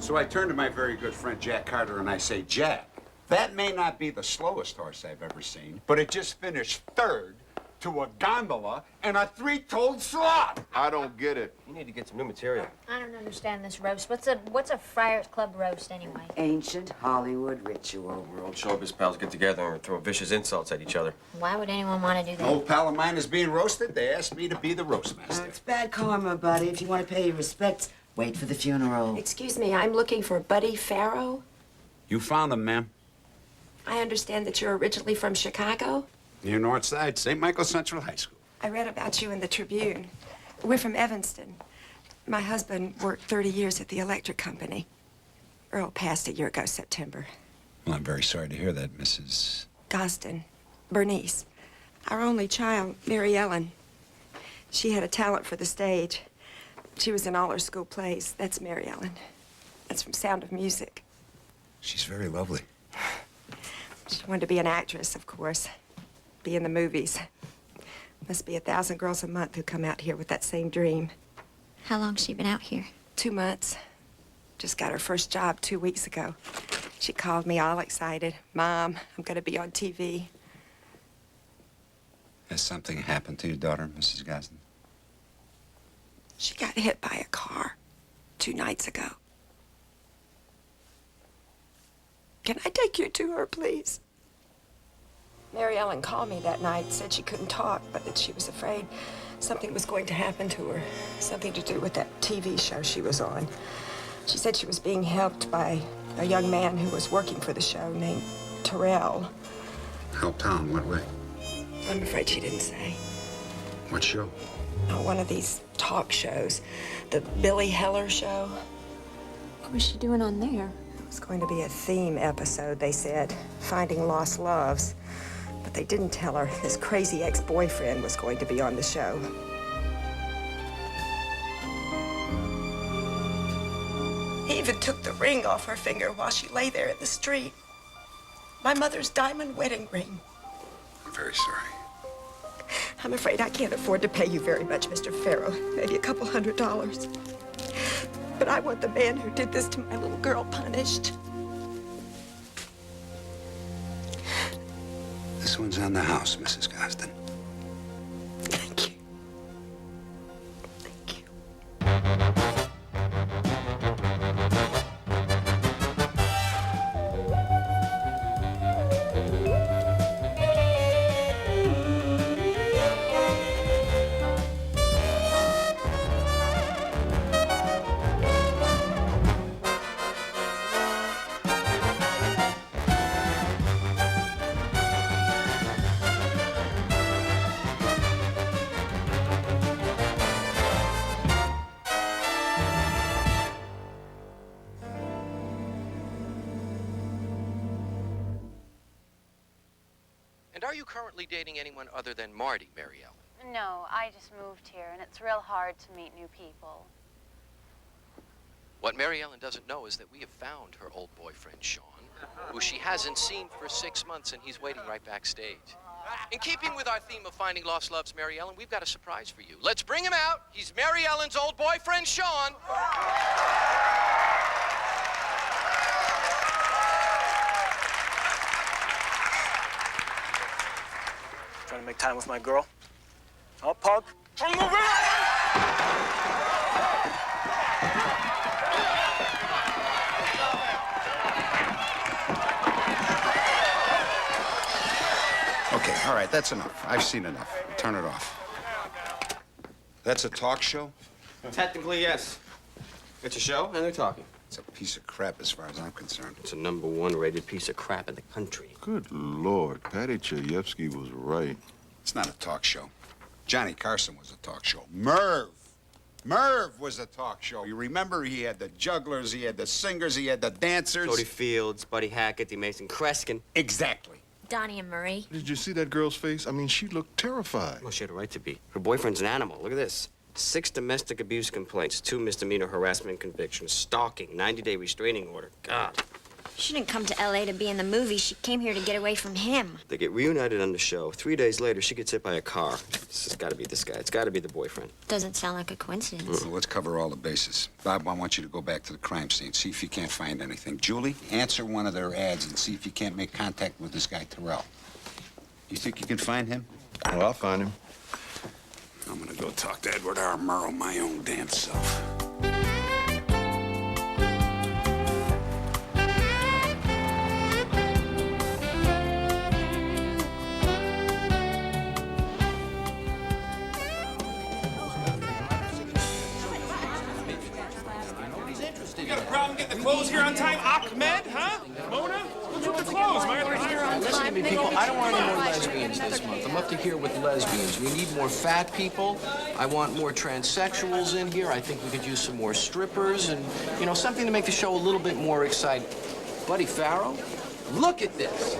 So I turn to my very good friend Jack Carter and I say, Jack, that may not be the slowest horse I've ever seen, but it just finished third to a gondola and a three-toed slot. I don't get it. You need to get some new material. I don't understand this roast. What's a Friars Club roast anyway? Ancient Hollywood ritual. Where old showbiz pals get together and throw vicious insults at each other. Why would anyone want to do that? An old pal of mine is being roasted. They asked me to be the roast master. It's bad karma, buddy. If you want to pay your respects, wait for the funeral. Excuse me, I'm looking for Buddy Faro. You found him, ma'am. I understand that you're originally from Chicago. Near North Side, St. Michael Central High School. I read about you in the Tribune. We're from Evanston. My husband worked 30 years at the electric company. Earl passed a year ago, September. Well, I'm very sorry to hear that, Mrs. Gosden, Bernice. Our only child, Mary Ellen. She had a talent for the stage. She was in all her school plays. That's Mary Ellen. That's from Sound of Music. She's very lovely. She wanted to be an actress, of course. Be in the movies. Must be 1,000 girls a month who come out here with that same dream. How long's she been out here? 2 months. Just got her first job 2 weeks ago. She called me all excited. Mom, I'm gonna be on TV. Has something happened to your daughter, Mrs. Gosden? She got hit by a car 2 nights ago. Can I take you to her, please? Mary Ellen called me that night, said she couldn't talk, but that she was afraid something was going to happen to her. Something to do with that TV show she was on. She said she was being helped by a young man who was working for the show named Terrell. Helped how? In what way? I'm afraid she didn't say. What show? Oh, one of these talk shows. The Billy Heller show. What was she doing on there? It was going to be a theme episode, they said. Finding lost loves. But they didn't tell her his crazy ex-boyfriend was going to be on the show. He even took the ring off her finger while she lay there in the street. My mother's diamond wedding ring. I'm very sorry. I'm afraid I can't afford to pay you very much, Mr. Faro. Maybe a couple $100. But I want the man who did this to my little girl punished. This one's on the house, Mrs. Gosden. Thank you. Thank you. And are you currently dating anyone other than Marty, Mary Ellen? No, I just moved here, and it's real hard to meet new people. What Mary Ellen doesn't know is that we have found her old boyfriend, Sean, who she hasn't seen for 6 months, and he's waiting right backstage. In keeping with our theme of finding lost loves, Mary Ellen, we've got a surprise for you. Let's bring him out. He's Mary Ellen's old boyfriend, Sean. Trying to make time with my girl. Oh, punk. Okay, all right, that's enough. I've seen enough. Turn it off. That's a talk show? Technically, yes. It's a show, and they're talking. It's a piece of crap as far as I'm concerned. It's a #1 rated piece of crap in the country. Good Lord, Patty Chayefsky was right. It's not a talk show. Johnny Carson was a talk show. Merv was a talk show. You remember he had the jugglers, he had the singers, he had the dancers. Jody Fields, Buddy Hackett, D. Mason Kreskin. Exactly. Donnie and Marie. Did you see that girl's face? I mean, she looked terrified. Well, she had a right to be. Her boyfriend's an animal. Look at this. 6 domestic abuse complaints, 2 misdemeanor harassment convictions, stalking, 90-day restraining order. God. She didn't come to L.A. to be in the movie. She came here to get away from him. They get reunited on the show. 3 days later, she gets hit by a car. This has got to be this guy. It's got to be the boyfriend. Doesn't sound like a coincidence. Well, let's cover all the bases. Bob, I want you to go back to the crime scene, see if you can't find anything. Julie, answer one of their ads and see if you can't make contact with this guy, Terrell. You think you can find him? Well, I'll find him. I'm gonna go talk to Edward R. Murrow my own damn self. You got a problem getting the clothes here on time? Ahmed, huh? Mona? What's with the clothes, man? Listen to me, people. I don't want any more lesbians this month. I'm up to here with lesbians. We need more fat people. I want more transsexuals in here. I think we could use some more strippers and, you know, something to make the show a little bit more exciting. Buddy Faro, look at this.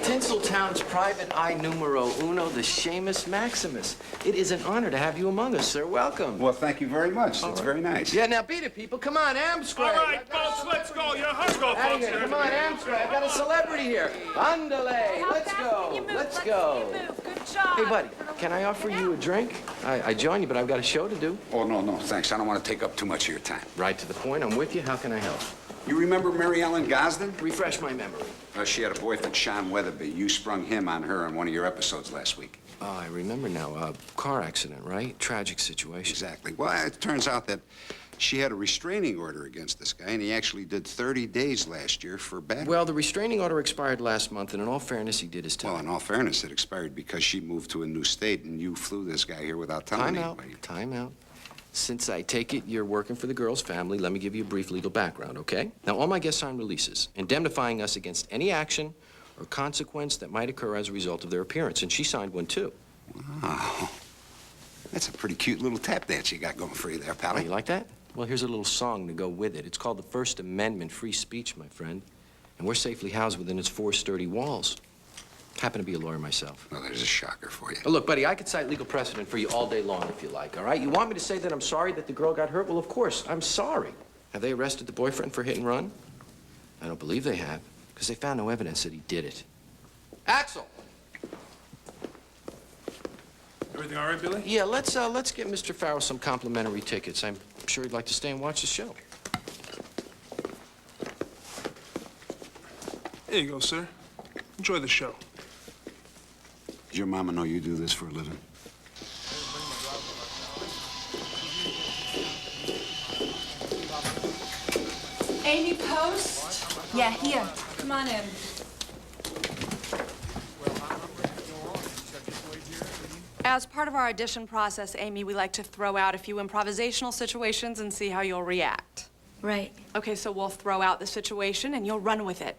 Tinseltown's private eye numero uno, the Seamus Maximus. It is an honor to have you among us, sir. Welcome. Well, thank you very much. That's very nice. Yeah, now beat it, people. Come on, Amsquare. All right, folks, let's go. Yeah, let's go, Out of folks. here. Come on, Amsquare. I've got a celebrity here. Andale. Let's go. Let's go. Good job. Hey, buddy, can I offer you a drink? I join you, but I've got a show to do. Oh, no, thanks. I don't want to take up too much of your time. Right to the point. I'm with you. How can I help? You remember Mary Ellen Gosden? Refresh my memory. She had a boyfriend, Sean Weatherby. You sprung him on her on one of your episodes last week. Oh, I remember now. Car accident, right? Tragic situation. Exactly. Well, it turns out that she had a restraining order against this guy, and he actually did 30 days last year for battery. Well, the restraining order expired last month, and in all fairness, he did his time. Well, in all fairness, it expired because she moved to a new state, and you flew this guy here without telling anybody. Time out. Since I take it you're working for the girl's family, let me give you a brief legal background, okay? Now, all my guests signed releases, indemnifying us against any action or consequence that might occur as a result of their appearance, and she signed one, too. Wow. That's a pretty cute little tap dance you got going for you there, Oh, pal. you like that? Well, here's a little song to go with it. It's called the First Amendment, free speech, my friend. And we're safely housed within its four sturdy walls. Happen to be a lawyer myself. Well, there's a shocker for you. Oh, look, buddy, I could cite legal precedent for you all day long if you like, all right? You want me to say that I'm sorry that the girl got hurt? Well, of course, I'm sorry. Have they arrested the boyfriend for hit and run? I don't believe they have, because they found no evidence that he did it. Axel! Everything all right, Billy? Yeah, let's get Mr. Farrell some complimentary tickets. I'm sure he'd like to stay and watch the show. There you go, sir. Enjoy the show. Does your mama know you do this for a living? Amy Post? Yeah, here. Come on in. As part of our audition process, Amy, we like to throw out a few improvisational situations and see how you'll react. Right. Okay, so we'll throw out the situation and you'll run with it.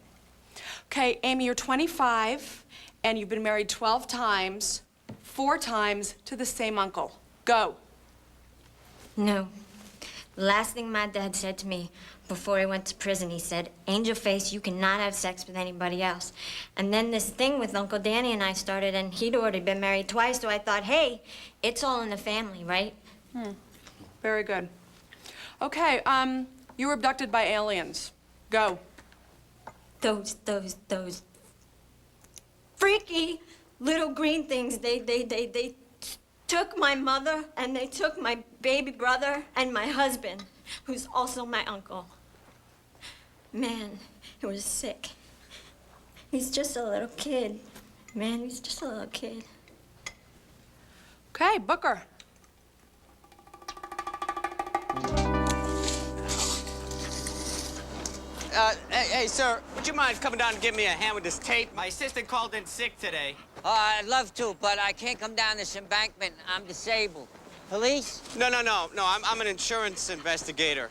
Okay, Amy, you're 25 and you've been married 12 times, 4 times to the same uncle. Go. No. The last thing my dad said to me before he went to prison, he said, Angel Face, you cannot have sex with anybody else. And then this thing with Uncle Danny and I started, and he'd already been married twice, so I thought, hey, it's all in the family, right? Very good. Okay, you were abducted by aliens. Go. Those freaky little green things, they took my mother, and they took my baby brother and my husband, who's also my uncle. Man, he was sick. He's just a little kid. Man, he's just a little kid. Okay, Booker. Hey, sir, would you mind coming down and giving me a hand with this tape? My assistant called in sick today. I'd love to, but I can't come down this embankment. I'm disabled. Police? No, I'm an insurance investigator.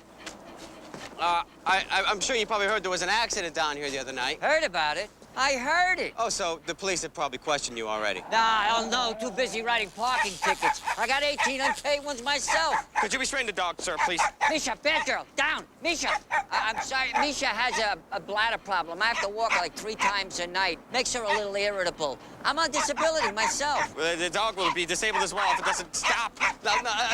I'm sure you probably heard there was an accident down here the other night. Heard about it. I heard it. Oh, so the police have probably questioned you already. Nah, oh no, too busy writing parking tickets. I got 18 unpaid ones myself. Could you restrain the dog, sir, please? Misha, bad girl, down. Misha, I'm sorry, Misha has a bladder problem. I have to walk like 3 times a night. Makes her a little irritable. I'm on disability myself. Well, the dog will be disabled as well if it doesn't stop.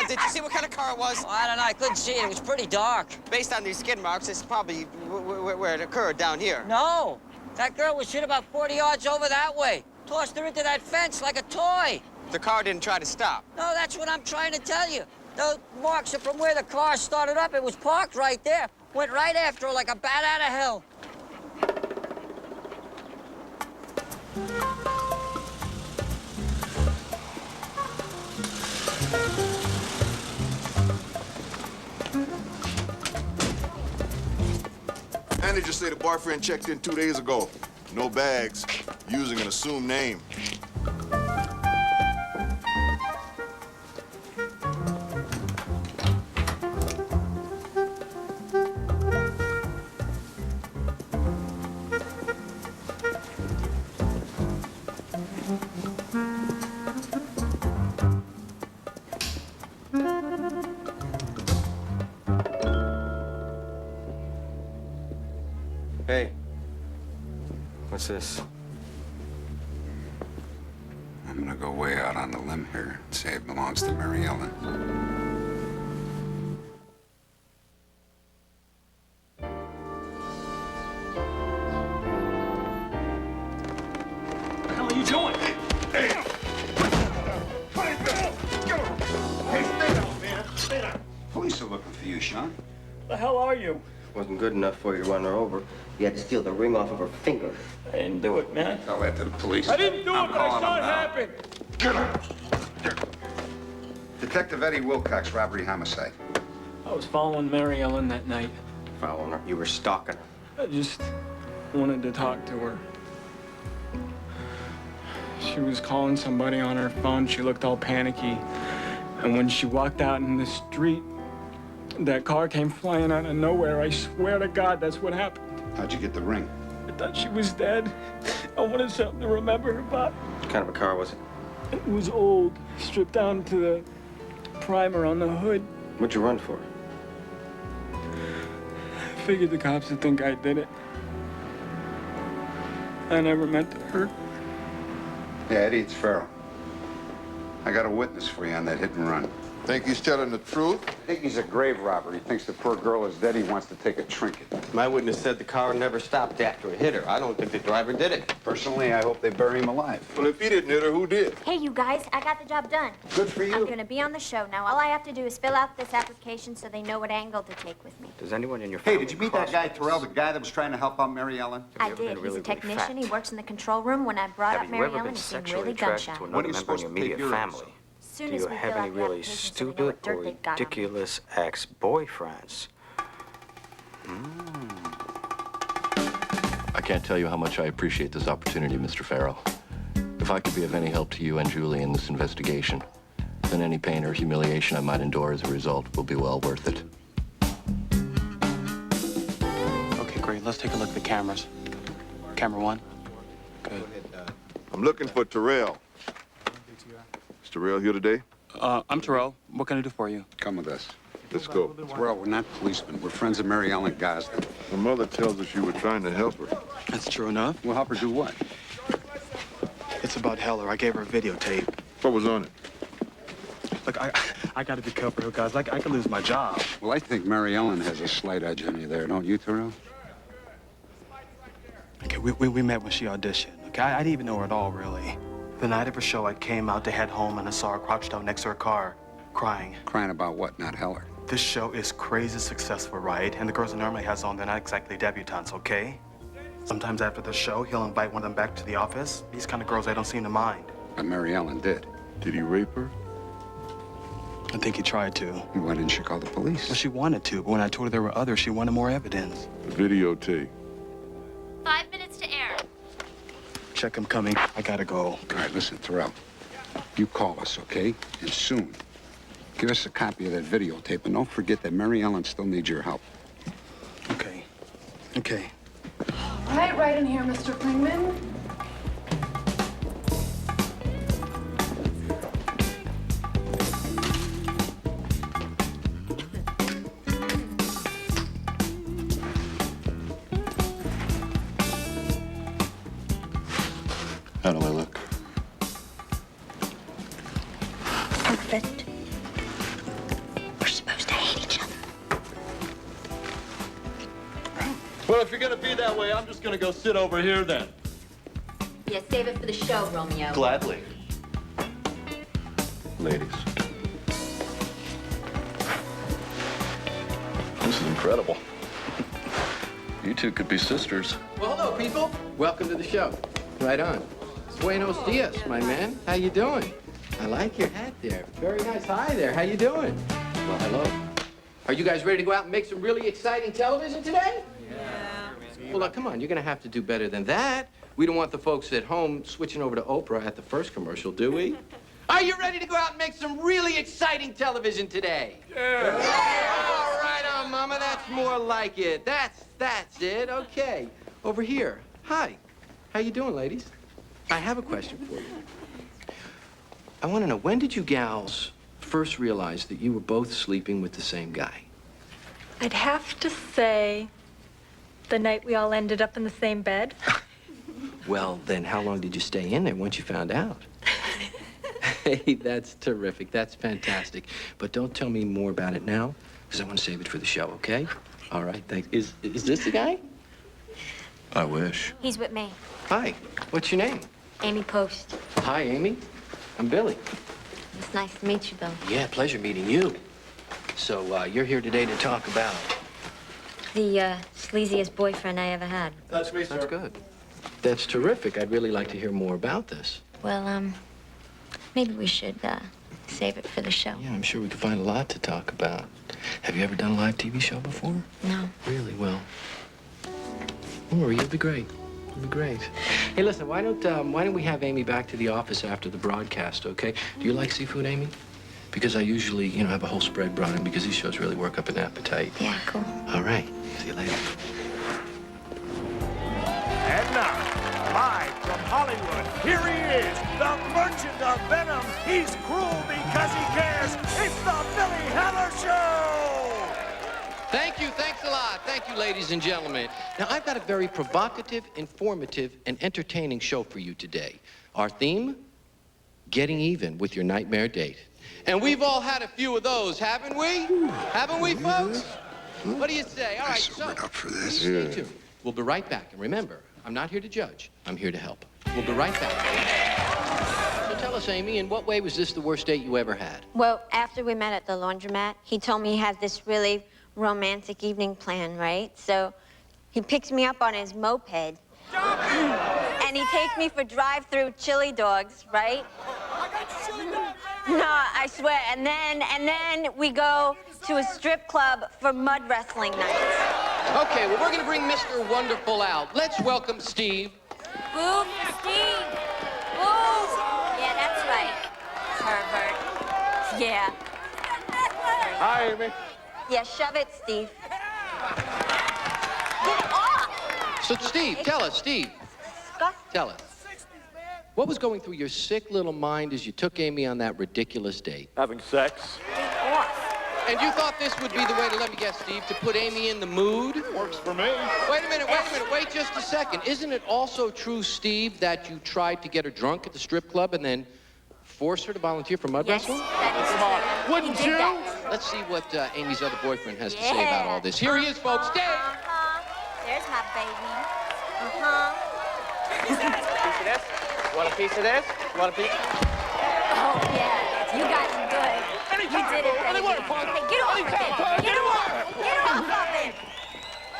Did you see what kind of car it was? Oh, I don't know, I couldn't see it. It was pretty dark. Based on these skid marks, it's probably where it occurred, down here. No, that girl was hit about 40 yards over that way. Tossed her into that fence like a toy. The car didn't try to stop. No, that's what I'm trying to tell you. Those marks are from where the car started up. It was parked right there. Went right after her like a bat out of hell. Manager say the boyfriend checked in 2 days ago. No bags, using an assumed name. Hey, what's this? I'm gonna go way out on the limb here and say it belongs to Mary Ellen. What the hell are you doing? Hey, stay down, man. Stay down. Police are looking for you, Sean. The hell are you? Wasn't good enough for you to run her over. You had to steal the ring off of her finger. I didn't do it, man. Tell that to the police. I didn't do it, but I saw it happen. Get up. Detective Eddie Wilcox, robbery homicide. I was following Mary Ellen that night. Following her. You were stalking her. I just wanted to talk to her. She was calling somebody on her phone. She looked all panicky. And when she walked out in the street, that car came flying out of nowhere. I swear to God, that's what happened. How'd you get the ring? I thought she was dead. I wanted something to remember her by. What kind of a car was it? It was old, stripped down to the primer on the hood. What'd you run for? I figured the cops would think I did it. I never meant to hurt. Yeah, Eddie, it's Faro. I got a witness for you on that hit and run. Think he's telling the truth? I think he's a grave robber. He thinks the poor girl is dead. He wants to take a trinket. My witness said the car never stopped after it hit her. I don't think the driver did it. Personally, I hope they bury him alive. Well, if he didn't hit her, who did? Hey, you guys, I got the job done. Good for you. I'm gonna be on the show now. All I have to do is fill out this application so they know what angle to take with me. Does anyone in your Hey, family did you meet that guy, Terrell, the guy that was trying to help out Mary Ellen? I did. He's a technician. He works in the control room. When I brought up Mary Ellen, he seemed really gun-shy. When are you supposed to take your As soon Do as you we have fill any out the really application so they know what stupid or dirt they've got on me. ridiculous ex-boyfriends? I can't tell you how much I appreciate this opportunity, Mr. Faro. If I could be of any help to you and Julie in this investigation, then any pain or humiliation I might endure as a result will be well worth it. Okay, great. Let's take a look at the cameras. Camera 1. Good. I'm looking for Terrell. Is Terrell here today? I'm Terrell. What can I do for you? Come with us. Let's go. Terrell, we're not policemen. We're friends of Mary Ellen Gosden. Her mother tells us you were trying to help her. That's true enough. We'll help her do what? It's about Heller. I gave her a videotape. What was on it? Look, I gotta be careful here, guys. Like, I could lose my job. Well, I think Mary Ellen has a slight edge on you there, don't you, Terrell? Okay, we met when she auditioned. Okay, I didn't even know her at all, really. The night of her show, I came out to head home and I saw her crouched out next to her car, crying. Crying about what, not Heller? This show is crazy successful, right? And the girls he normally has on, they're not exactly debutantes, okay? Sometimes after the show, he'll invite one of them back to the office. These kind of girls, they don't seem to mind. But Mary Ellen did. Did he rape her? I think he tried to. Why didn't she call the police? Well, she wanted to, but when I told her there were others, she wanted more evidence. The videotape. 5 minutes to air. Check, I'm coming. I gotta go. All right, listen, Terrell. You call us, okay? And soon. Give us a copy of that videotape, and don't forget that Mary Ellen still needs your help. Okay. Okay. Right in here, Mr. Klingman. How do I look? Perfect. We're supposed to hate each other. Well, if you're gonna be that way, I'm just gonna go sit over here then. Yeah, save it for the show, Romeo. Gladly. Ladies. This is incredible. You two could be sisters. Well, hello, people. Welcome to the show. Right on. Buenos dias, my man. How you doing? I like your hat there. Very nice. Hi there. How you doing? Well, hello. Are you guys ready to go out and make some really exciting television today? Yeah. Well, look, come on. You're going to have to do better than that. We don't want the folks at home switching over to Oprah at the first commercial, do we? Are you ready to go out and make some really exciting television today? Yeah. All right, Mama. That's more like it. That's it. Okay. Over here. Hi. How you doing, ladies? I have a question for you. I want to know, when did you gals first realize that you were both sleeping with the same guy? I'd have to say the night we all ended up in the same bed. Well, then how long did you stay in there once you found out? Hey, that's terrific. That's fantastic. But don't tell me more about it now, because I want to save it for the show, okay? All right, thanks. Is this the guy? I wish. He's with me. Hi. What's your name? Amy Post. Hi, Amy. I'm Billy. It's nice to meet you, Bill. Yeah, pleasure meeting you. So, you're here today to talk about... The sleaziest boyfriend I ever had. That's me, sir. That's good. That's terrific. I'd really like to hear more about this. Well, maybe we should save it for the show. Yeah, I'm sure we could find a lot to talk about. Have you ever done a live TV show before? No. Really? Well, don't worry, you'll be great. You'll be great. Hey, listen, why don't we have Amy back to the office after the broadcast, okay? Do you like seafood, Amy? Because I usually, have a whole spread brought in because these shows really work up an appetite. Yeah, cool. All right. See you later. And now, live from Hollywood, here he is, the merchant of venom. He's cruel because he cares. It's the Billy Heller Show! Thank you. Thanks a lot. Thank you, ladies and gentlemen. Now, I've got a very provocative, informative, and entertaining show for you today. Our theme, getting even with your nightmare date. And we've all had a few of those, haven't we? Haven't we, folks? What do you say? All right, so Up for this. stay tuned. We'll be right back. And remember, I'm not here to judge. I'm here to help. We'll be right back. So tell us, Amy, in what way was this the worst date you ever had? Well, after we met at the laundromat, he told me he had this really romantic evening plan, right? So he picks me up on his moped, and he takes me for drive-through chili dogs, right? No, I swear. And then we go to a strip club for mud wrestling nights. Okay, well, we're going to bring Mr. Wonderful out. Let's welcome Steve. Boo, Steve. Boo. Yeah, that's right. Pervert. Yeah. Hi, Amy. Yeah, shove it, Steve. So, Steve, tell us, tell us. What was going through your sick little mind as you took Amy on that ridiculous date? Having sex. And you thought this would be the way to, let me guess, Steve, to put Amy in the mood? Works for me. Wait a minute, wait just a second. Isn't it also true, Steve, that you tried to get her drunk at the strip club and then force her to volunteer for mud wrestling? Come on. Wouldn't you? Let's see what Amy's other boyfriend has to say about all this. Here he is, folks. Dave! There's my baby. Piece of this? Want a piece of this? Want a piece? Oh, yeah. You got it good. You did it, baby. Hey, get off of it. Get off of it.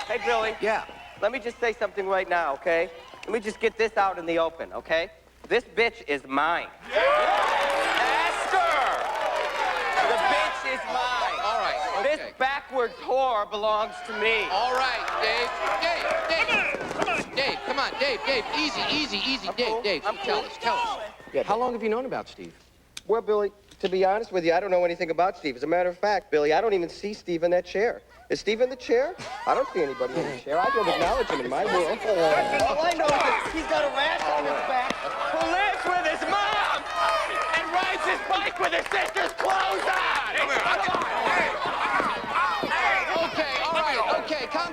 Hey, Billy. Yeah. Let me just say something right now, okay? Let me just get this out in the open, okay? This bitch is mine. Esther! The bitch is mine. All right, okay. This backward whore belongs to me. All right, Dave. Dave, come on, Dave, easy, Dave, tell us. Yeah, How long have you known about Steve? Well, Billy, to be honest with you, I don't know anything about Steve. As a matter of fact, Billy, I don't even see Steve in that chair. Is Steve in the chair? I don't see anybody in the chair. I don't acknowledge him in my world. All I know is that he's got a rash on his back, who lives with his mom, and rides his bike with his sister's clothes on. Okay, all right, okay, calm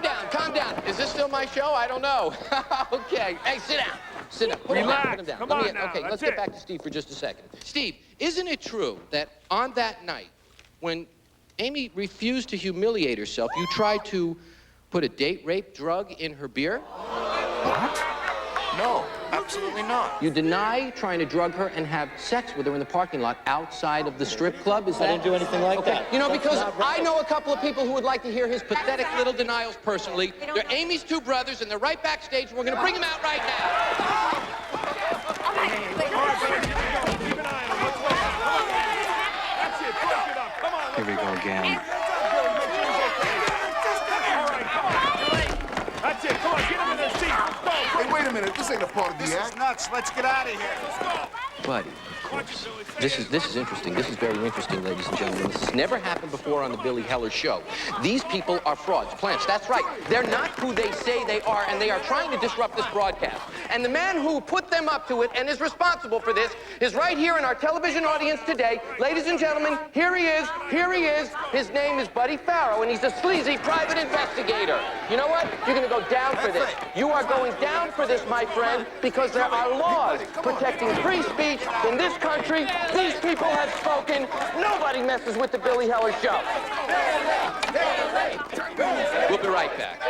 down. Is this still my show? I don't know. Okay, hey, sit down. Sit down. Put him down. Come on now. Okay, let's get back to Steve for just a second. Steve, isn't it true that on that night, when Amy refused to humiliate herself, you tried to put a date rape drug in her beer? What? No, absolutely not. You deny trying to drug her and have sex with her in the parking lot outside of the strip club? Is that? I didn't do anything like that. You know, That's because not right. I know a couple of people who would like to hear his pathetic little denials personally. They're Amy's two brothers, and they're right backstage, and we're going to bring them out right now. Here we go again. That's it. Come on, get him in the seat. Go. Hey, wait a minute. This ain't a part of the This act. is nuts. Let's get out of here. Buddy, of course. This is interesting. This is very interesting, ladies and gentlemen. This has never happened before on the Billy Heller Show. These people are frauds, plants. That's right. They're not who they say they are, and they are trying to disrupt this broadcast. And the man who put them up to it and is responsible for this is right here in our television audience today. Ladies and gentlemen, here he is. Here he is. His name is Buddy Faro, and he's a sleazy private investigator. You know what? You're going to go down for this. You are going down for this, my friend, because there are laws protecting free speech in this country. These people have spoken. Nobody messes with the Billy Heller Show. We'll be right back.